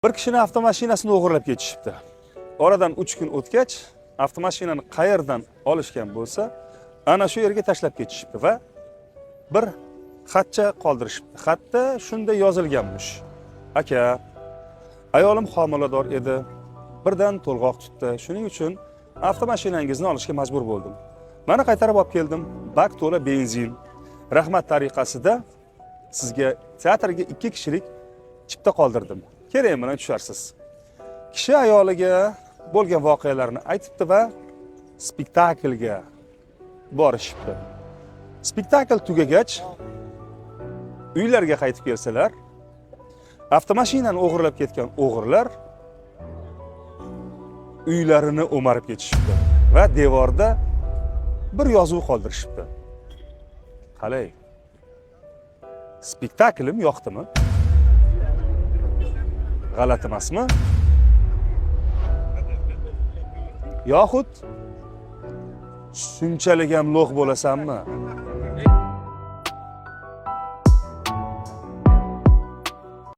Bir kishini avtomashinasini o'g'irlab ketishibdi. Oradan 3 kun o'tgach, avtomashinani qayerdan olishgan bo'lsa, ana shu yerga tashlab ketishibdi va bir xatcha qoldirishibdi. Xatda shunday yozilganmish: aka, ayolim homilador edi, birdan to'lg'oq tutdi. Shuning uchun avtomashinangizni olishga majbur bo'ldim. Mana qaytarib olib keldim. Bak to'la benzin. Rahmat tariqasida sizga teatrga 2 kishilik chipta qoldirdim. Kerak bilan tusharsiz. Kishi ayoliga bo'lgan voqealarni aytibdi va spektaklga borishibdi. Spektakl tugagach, uylarga qaytib kelsalar, avtomashinani o'g'irlab ketgan o'g'irlar uylarini o'marib ketishibdi va devorda bir yozuv qoldirishibdi. Qalay? Spektaklim yoqdimi? G'alati emasmi? Yoxud shunchalik ham lo'q bo'lasanmi?